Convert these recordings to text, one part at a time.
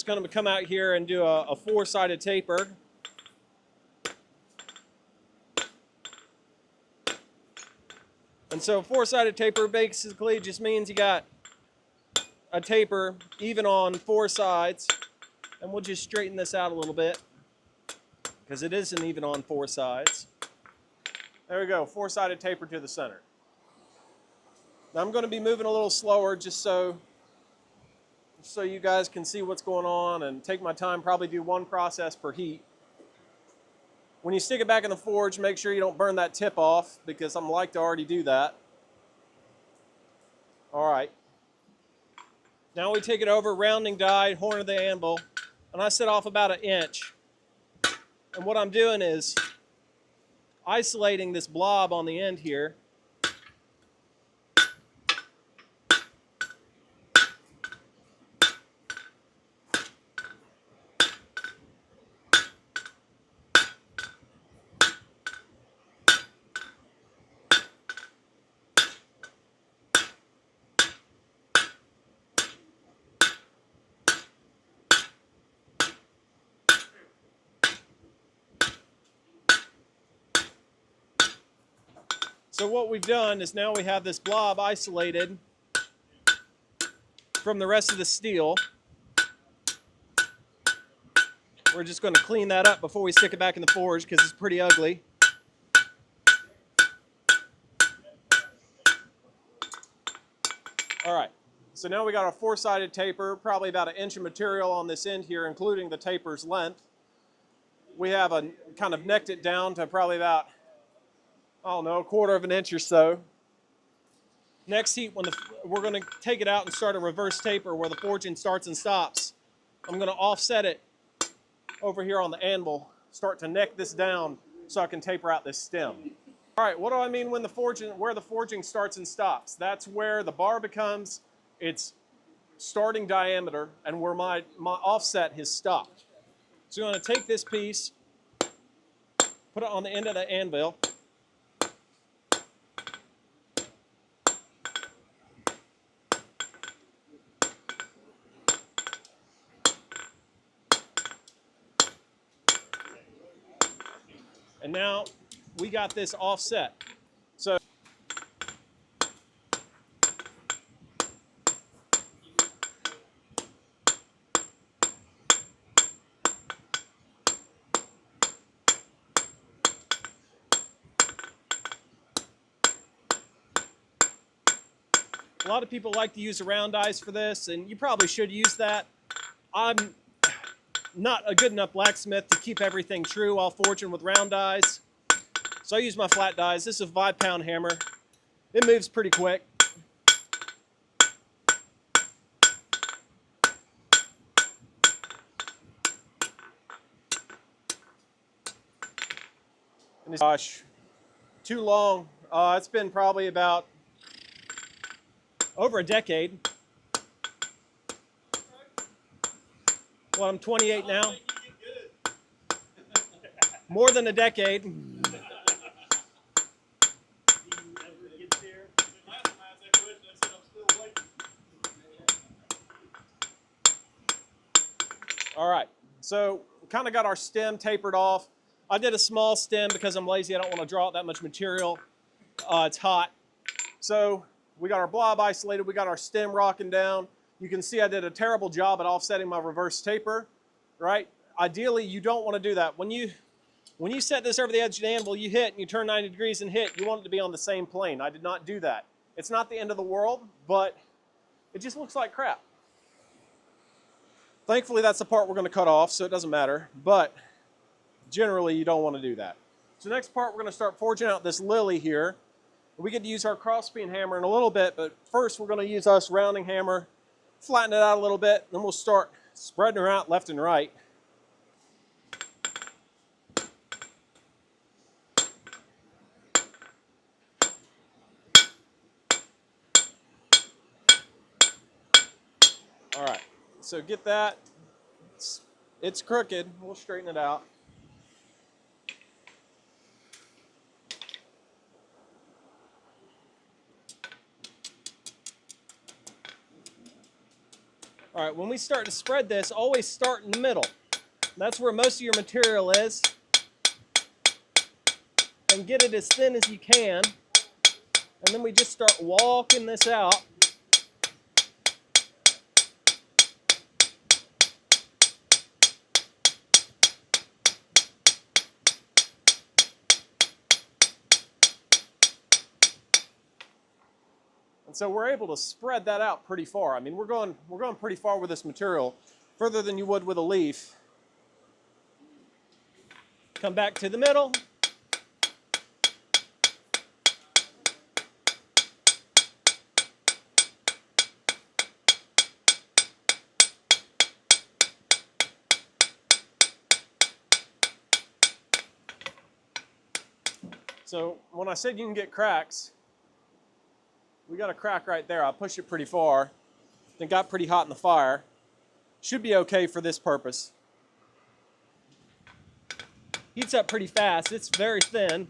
just going to come out here and do a four-sided taper. And so four-sided taper basically just means you got a taper even on four sides. And we'll just straighten this out a little bit because it isn't even on four sides. There we go, four-sided taper to the center. Now I'm going to be moving a little slower just so you guys can see what's going on and take my time, probably do one process per heat. When you stick it back in the forge, make sure you don't burn that tip off because I'm like to already do that. All right. Now we take it over, rounding die, horn of the anvil, and I set off about 1 inch. And what I'm doing is isolating this blob on the end here. So what we've done is now we have this blob isolated from the rest of the steel. We're just going to clean that up before we stick it back in the forge because it's pretty ugly. All right, so now we got our four-sided taper, probably about 1 inch of material on this end here, including the taper's length. We have kind of necked it down to probably about, I don't know, 1/4 of an inch or so. Next heat, we're going to take it out and start a reverse taper where the forging starts and stops. I'm going to offset it over here on the anvil, start to neck this down so I can taper out this stem. All right, what do I mean when where the forging starts and stops? That's where the bar becomes its starting diameter and where my offset has stopped. So I'm going to take this piece, put it on the end of the anvil, and now we got this offset. So a lot of people like to use the round dies for this, and you probably should use that. I'm not a good enough blacksmith to keep everything true while forging with round dies. So I use my flat dies. This is a 5-pound hammer. It moves pretty quick. And gosh, too long. It's been probably about over a decade. Well, I'm 28 now. More than a decade. All right, so we kind of got our stem tapered off. I did a small stem because I'm lazy. I don't want to draw out that much material. It's hot. So we got our blob isolated. We got our stem rocking down. You can see I did a terrible job at offsetting my reverse taper, right? Ideally, you don't want to do that. When you set this over the edge of the anvil, you hit and you turn 90 degrees and hit, you want it to be on the same plane. I did not do that. It's not the end of the world, but it just looks like crap. Thankfully, that's the part we're going to cut off, so it doesn't matter, but generally, you don't want to do that. So next part, we're going to start forging out this lily here. We get to use our crossbeam hammer in a little bit, but first we're going to use us rounding hammer, flatten it out a little bit, then we'll start spreading her out left and right. All right, so get that. It's crooked. We'll straighten it out. All right, when we start to spread this, always start in the middle. That's where most of your material is. And get it as thin as you can. And then we just start walking this out. And so we're able to spread that out pretty far. I mean, we're going pretty far with this material, further than you would with a leaf. Come back to the middle. So when I said you can get cracks, we got a crack right there. I pushed it pretty far. It got pretty hot in the fire. Should be okay for this purpose. Heats up pretty fast. It's very thin.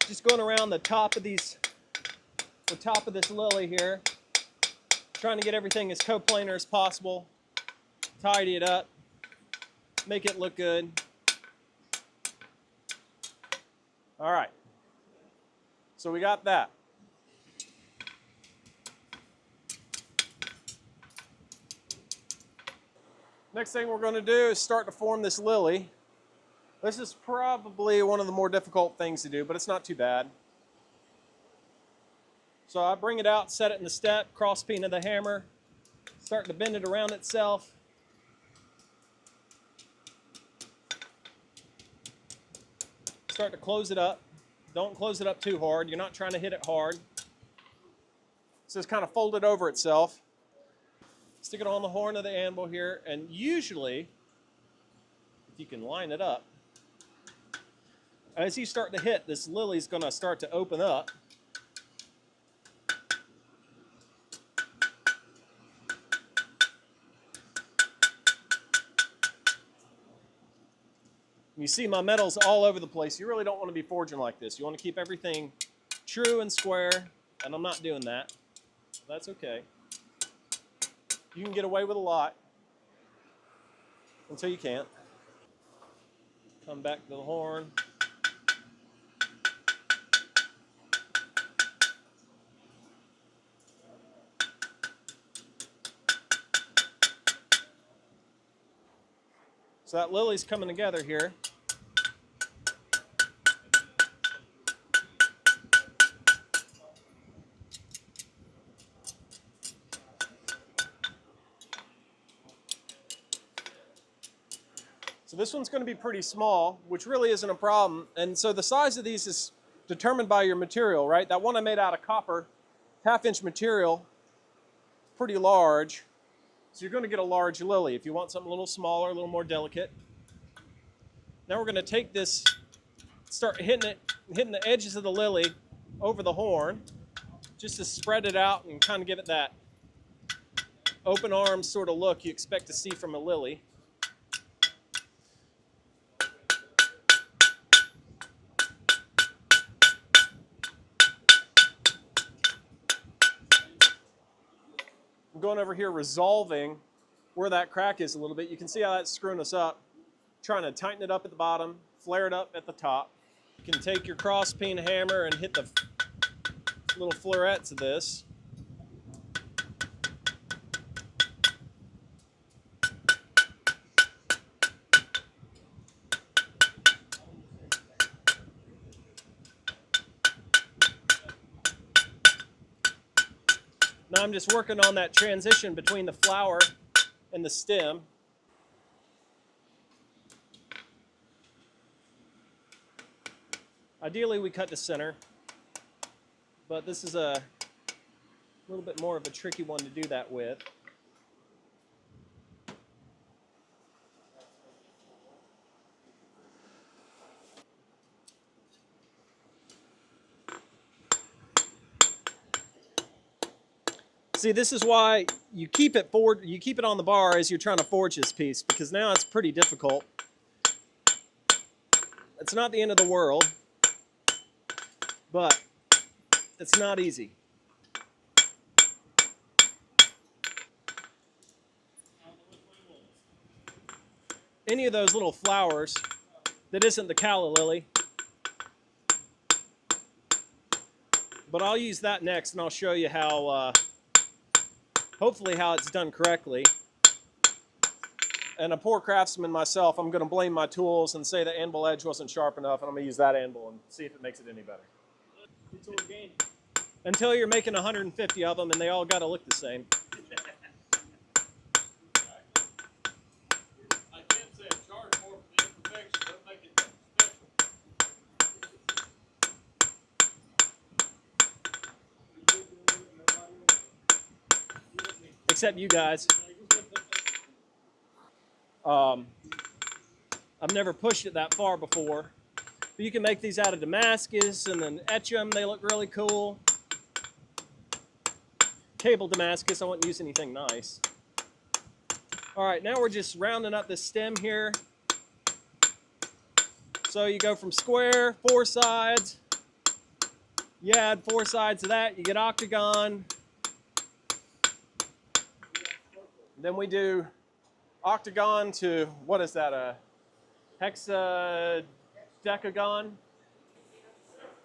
Just going around the top of this lily here, trying to get everything as coplanar as possible. Tidy it up, make it look good. All right, so we got that. Next thing we're going to do is start to form this lily. This is probably one of the more difficult things to do, but it's not too bad. So I bring it out, set it in the step, cross peen of the hammer, start to bend it around itself. Start to close it up. Don't close it up too hard. You're not trying to hit it hard. So it's kind of folded over itself. Stick it on the horn of the anvil here, and usually, if you can line it up, as you start to hit, this lily's going to start to open up. You see my metal's all over the place. You really don't want to be forging like this. You want to keep everything true and square, and I'm not doing that. That's okay. You can get away with a lot until you can't. Come back to the horn. So that lily's coming together here. So this one's going to be pretty small, which really isn't a problem. And so the size of these is determined by your material, right? That one I made out of copper, half-inch material, pretty large. So you're going to get a large lily. If you want something a little smaller, a little more delicate. Now we're going to take this, start hitting the edges of the lily over the horn, just to spread it out and kind of give it that open arms sort of look you expect to see from a lily. I'm going over here resolving where that crack is a little bit. You can see how that's screwing us up. Trying to tighten it up at the bottom, flare it up at the top. You can take your cross peen hammer and hit the little florets of this. Now I'm just working on that transition between the flower and the stem. Ideally we cut the center, but this is a little bit more of a tricky one to do that with. See, this is why you keep it on the bar as you're trying to forge this piece, because now it's pretty difficult. It's not the end of the world, but It's not easy. Any of those little flowers that isn't the Calla Lily. But I'll use that next, and I'll show you how, hopefully how it's done correctly. And a poor craftsman myself, I'm going to blame my tools and say the anvil edge wasn't sharp enough, and I'm going to use that anvil and see if it makes it any better. It's organic. Until you're making 150 of them, and they all got to look the same. I can't say a charge more for the imperfection, don't make it special. Except you guys. I've never pushed it that far before. But you can make these out of Damascus and then etch them. They look really cool. Cable Damascus, I wouldn't use anything nice. All right, now we're just rounding up this stem here. So you go from square, 4 sides. You add 4 sides to that, you get octagon. Then we do octagon to, what is that, a hexadecagon?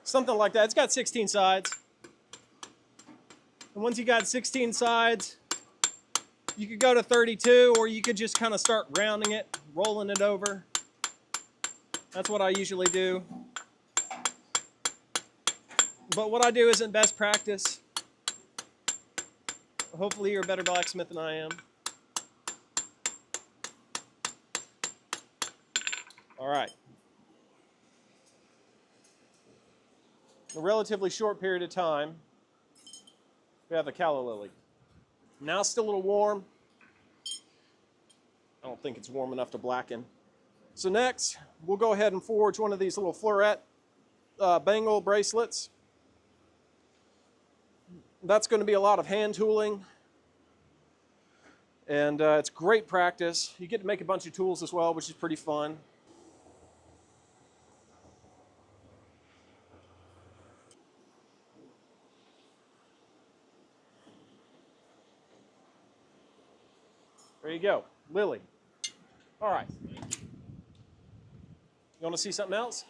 Something like that. It's got 16 sides. And once you got 16 sides, you could go to 32, or you could just kind of start rounding it, rolling it over. That's what I usually do. But what I do isn't best practice. Hopefully you're a better blacksmith than I am. All right. In a relatively short period of time, we have the Calla Lily. Now it's still a little warm. I don't think it's warm enough to blacken. So next, we'll go ahead and forge one of these little floret bangle bracelets. That's going to be a lot of hand tooling. And it's great practice. You get to make a bunch of tools as well, which is pretty fun. There you go, Lily. All right. You want to see something else?